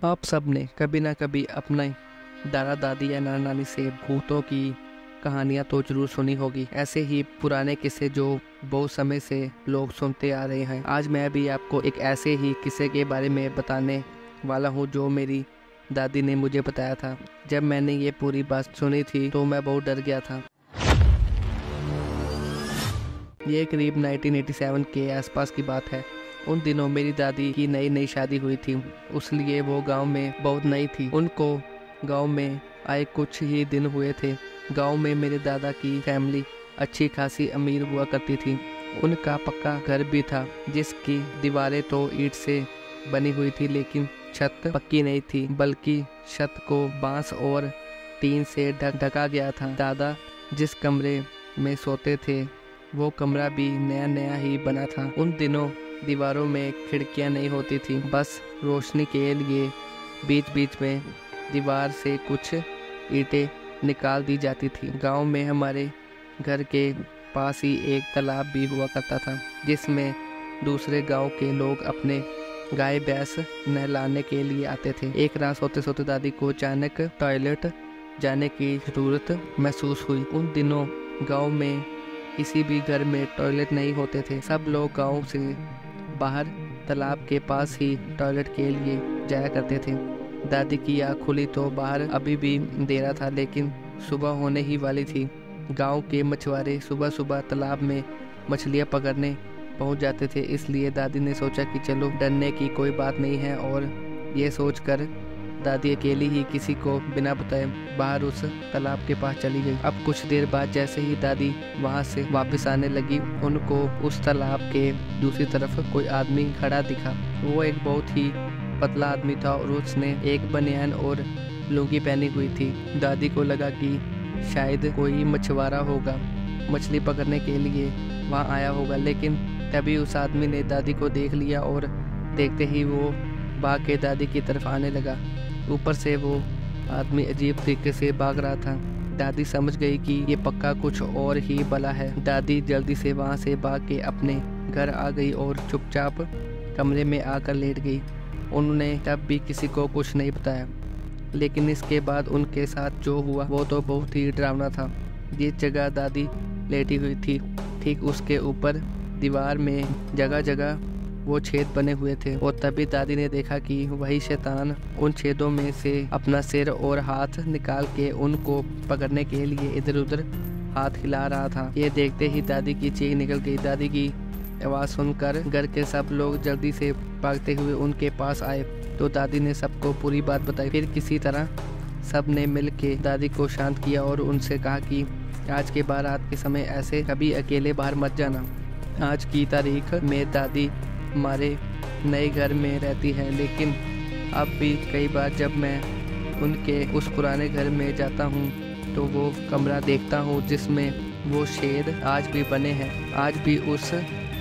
आप सब ने कभी ना कभी अपने दादा दादी या नाना नानी से भूतों की कहानियाँ तो जरूर सुनी होगी। ऐसे ही पुराने किस्से जो बहुत समय से लोग सुनते आ रहे हैं। आज मैं भी आपको एक ऐसे ही किस्से के बारे में बताने वाला हूँ जो मेरी दादी ने मुझे बताया था। जब मैंने ये पूरी बात सुनी थी तो मैं बहुत डर गया था। ये करीब 1987 के आसपास की बात है। उन दिनों मेरी दादी की नई नई शादी हुई थी, इसलिए वो गांव में बहुत नई थी। उनको गांव में आए कुछ ही दिन हुए थे। गांव में मेरे दादा की फैमिली अच्छी खासी अमीर हुआ करती थी। उनका पक्का घर भी था जिसकी दीवारें तो ईंट से बनी हुई थी, लेकिन छत पक्की नहीं थी, बल्कि छत को बांस और टीन से ढका गया था। दादा जिस कमरे में सोते थे वो कमरा भी नया नया ही बना था। उन दिनों दीवारों में खिड़कियां नहीं होती थी, बस रोशनी के लिए बीच बीच में दीवार से कुछ ईंटें निकाल दी जाती थी। गांव में हमारे घर के पास ही एक तालाब भी हुआ करता था जिसमें दूसरे गांव के लोग अपने गाय भैंस नहलाने के लिए आते थे। एक रात सोते सोते दादी को अचानक टॉयलेट जाने की जरूरत महसूस हुई। उन दिनों गांव में किसी भी घर में टॉयलेट नहीं होते थे। सब लोग गांव से बाहर तालाब के पास ही टॉयलेट के लिए जाया करते थे। दादी की आँख खुली तो बाहर अभी भी अंधेरा था, लेकिन सुबह होने ही वाली थी। गांव के मछुआरे सुबह सुबह तालाब में मछलियां पकड़ने पहुंच जाते थे, इसलिए दादी ने सोचा कि चलो डरने की कोई बात नहीं है, और ये सोचकर दादी अकेली ही किसी को बिना बताए बाहर उस तालाब के पास चली गई। अब कुछ देर बाद जैसे ही दादी वहां से वापस आने लगी, उनको उस तालाब के दूसरी तरफ कोई आदमी खड़ा दिखा। वो एक बहुत ही पतला आदमी था और उसने एक बनियान और लुंगी पहनी हुई थी। दादी को लगा कि शायद कोई मछुआरा होगा, मछली पकड़ने के लिए वहाँ आया होगा, लेकिन तभी उस आदमी ने दादी को देख लिया और देखते ही वो भाग के दादी की तरफ आने लगा। ऊपर से वो आदमी अजीब तरीके से भाग रहा था। दादी समझ गई कि ये पक्का कुछ और ही बला है। दादी जल्दी से वहाँ से भाग के अपने घर आ गई और चुपचाप कमरे में आकर लेट गई। उन्होंने तब भी किसी को कुछ नहीं बताया, लेकिन इसके बाद उनके साथ जो हुआ वो तो बहुत ही डरावना था। जिस जगह दादी लेटी हुई थी ठीक उसके ऊपर दीवार में जगह जगह वो छेद बने हुए थे, और तभी दादी ने देखा कि वही शैतान उन छेदों में से अपना सिर और हाथ निकाल के उनको पकड़ने के लिए इधर उधर हाथ हिला रहा था। ये देखते ही दादी की चीख निकल गई। दादी की आवाज़ सुनकर घर के सब लोग जल्दी से भागते हुए उनके पास आए तो दादी ने सबको पूरी बात बताई। फिर किसी तरह सब ने मिल के दादी को शांत किया और उनसे कहा कि आज के बाद रात के समय ऐसे कभी अकेले बाहर मत जाना। आज की तारीख में दादी हमारे नए घर में रहती है, लेकिन अब भी कई बार जब मैं उनके उस पुराने घर में जाता हूँ तो वो कमरा देखता हूँ जिसमें वो छेद आज भी बने हैं। आज भी उस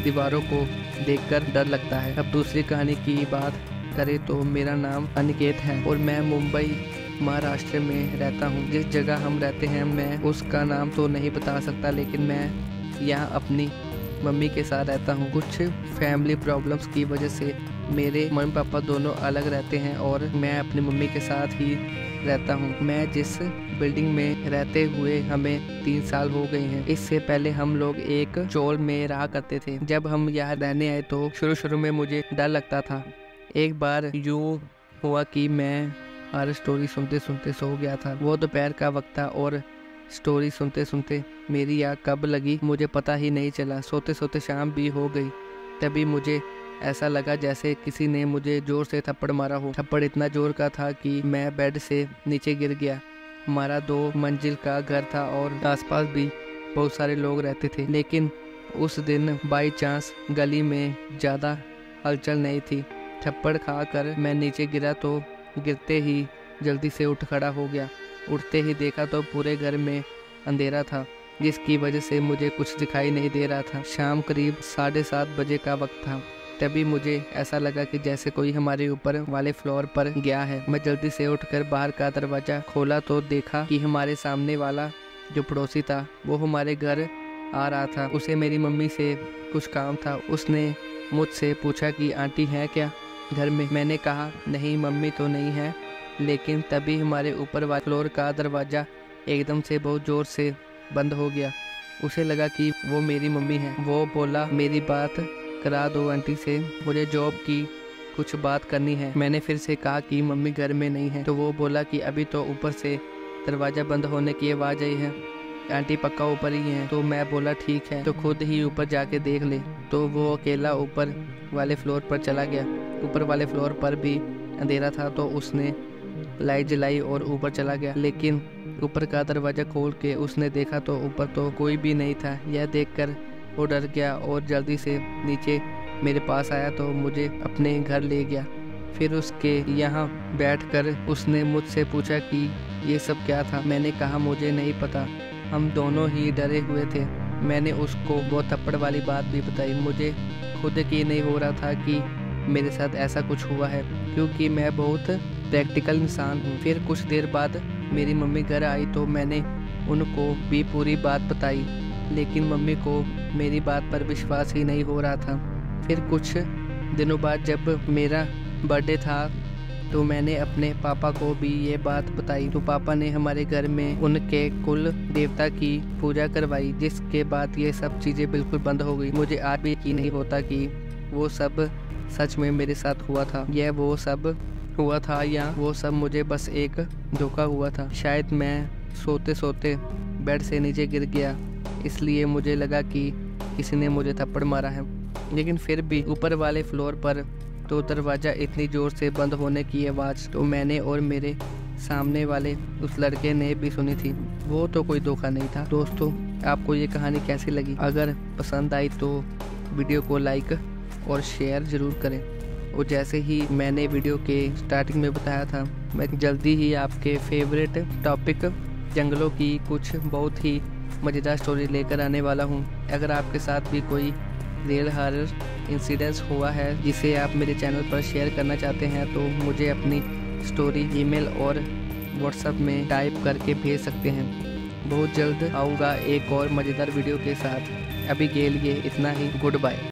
दीवारों को देखकर डर लगता है। अब दूसरी कहानी की बात करें तो मेरा नाम अनिकेत है और मैं मुंबई महाराष्ट्र में रहता हूँ। जिस जगह हम रहते हैं मैं उसका नाम तो नहीं बता सकता, लेकिन मैं यहाँ अपनी मम्मी के साथ रहता हूँ। कुछ फैमिली प्रॉब्लम्स की वजह से मेरे मम्मी पापा दोनों अलग रहते हैं और मैं अपनी मम्मी के साथ ही रहता हूँ। मैं जिस बिल्डिंग में रहते हुए हमें 3 साल हो गए हैं। इससे पहले हम लोग एक चोल में रहा करते थे। जब हम यहाँ रहने आए तो शुरू शुरू में मुझे डर लगता था। एक बार यूँ हुआ कि मैं हर स्टोरी सुनते सुनते सो गया था। वो दोपहर का वक्त था और स्टोरी सुनते सुनते मेरी आँख कब लगी मुझे पता ही नहीं चला। सोते सोते शाम भी हो गई। तभी मुझे ऐसा लगा जैसे किसी ने मुझे जोर से थप्पड़ मारा हो। थप्पड़ इतना जोर का था कि मैं बेड से नीचे गिर गया। हमारा 2 मंजिल का घर था और आसपास भी बहुत सारे लोग रहते थे, लेकिन उस दिन बाई चांस गली में ज़्यादा हलचल नहीं थी। थप्पड़ खाकर मैं नीचे गिरा तो गिरते ही जल्दी से उठ खड़ा हो गया। उठते ही देखा तो पूरे घर में अंधेरा था, जिसकी वजह से मुझे कुछ दिखाई नहीं दे रहा था। शाम करीब 7:30 बजे का वक्त था। तभी मुझे ऐसा लगा कि जैसे कोई हमारे ऊपर वाले फ्लोर पर गया है। मैं जल्दी से उठकर बाहर का दरवाजा खोला तो देखा कि हमारे सामने वाला जो पड़ोसी था वो हमारे घर आ रहा था। उसे मेरी मम्मी से कुछ काम था। उसने मुझसे पूछा कि आंटी हैं क्या। घर में। मैंने कहा नहीं मम्मी तो नहीं है, लेकिन तभी हमारे ऊपर वाले फ्लोर का दरवाज़ा एकदम से बहुत ज़ोर से बंद हो गया। उसे लगा कि वो मेरी मम्मी है। वो बोला मेरी बात करा दो आंटी से, मुझे जॉब की कुछ बात करनी है। मैंने फिर से कहा कि मम्मी घर में नहीं है, तो वो बोला कि अभी तो ऊपर से दरवाज़ा बंद होने की आवाज़ आई है, आंटी पक्का ऊपर ही है। तो मैं बोला ठीक है, तो खुद ही ऊपर जाके देख ले। तो वो अकेला ऊपर वाले फ्लोर पर चला गया। ऊपर वाले फ्लोर पर भी अंधेरा था, तो उसने लाइट जलाई और ऊपर चला गया। लेकिन ऊपर का दरवाज़ा खोल के उसने देखा तो ऊपर तो कोई भी नहीं था। यह देखकर वो डर गया और जल्दी से नीचे मेरे पास आया, तो मुझे अपने घर ले गया। फिर उसके यहाँ बैठकर उसने मुझसे पूछा कि ये सब क्या था। मैंने कहा मुझे नहीं पता, हम दोनों ही डरे हुए थे। मैंने उसको वो थप्पड़ वाली बात भी बताई। मुझे खुद यकीन नहीं हो रहा था कि मेरे साथ ऐसा कुछ हुआ है, क्योंकि मैं बहुत प्रैक्टिकल इंसान हूँ। फिर कुछ देर बाद मेरी मम्मी घर आई, तो मैंने उनको भी पूरी बात बताई, लेकिन मम्मी को मेरी बात पर विश्वास ही नहीं हो रहा था। फिर कुछ दिनों बाद जब मेरा बर्थडे था, तो मैंने अपने पापा को भी ये बात बताई। तो पापा ने हमारे घर में उनके कुल देवता की पूजा करवाई, जिसके बाद ये सब चीज़ें बिल्कुल बंद हो गई। मुझे आज भी यकीन नहीं होता कि वो सब सच में मेरे साथ हुआ था। यह वो सब हुआ था या वो सब मुझे बस एक धोखा हुआ था। शायद मैं सोते सोते बेड से नीचे गिर गया, इसलिए मुझे लगा कि किसी ने मुझे थप्पड़ मारा है। लेकिन फिर भी ऊपर वाले फ्लोर पर तो दरवाज़ा इतनी ज़ोर से बंद होने की आवाज़ तो मैंने और मेरे सामने वाले उस लड़के ने भी सुनी थी। वो तो कोई धोखा नहीं था। दोस्तों, आपको ये कहानी कैसी लगी? अगर पसंद आई तो वीडियो को लाइक और शेयर ज़रूर करें। और जैसे ही मैंने वीडियो के स्टार्टिंग में बताया था, मैं जल्दी ही आपके फेवरेट टॉपिक जंगलों की कुछ बहुत ही मज़ेदार स्टोरी लेकर आने वाला हूँ। अगर आपके साथ भी कोई रियल हॉरर इंसिडेंस हुआ है जिसे आप मेरे चैनल पर शेयर करना चाहते हैं, तो मुझे अपनी स्टोरी ईमेल और व्हाट्सएप में टाइप करके भेज सकते हैं। बहुत जल्द आऊँगा एक और मज़ेदार वीडियो के साथ। अभी के लिए इतना ही। Good bye.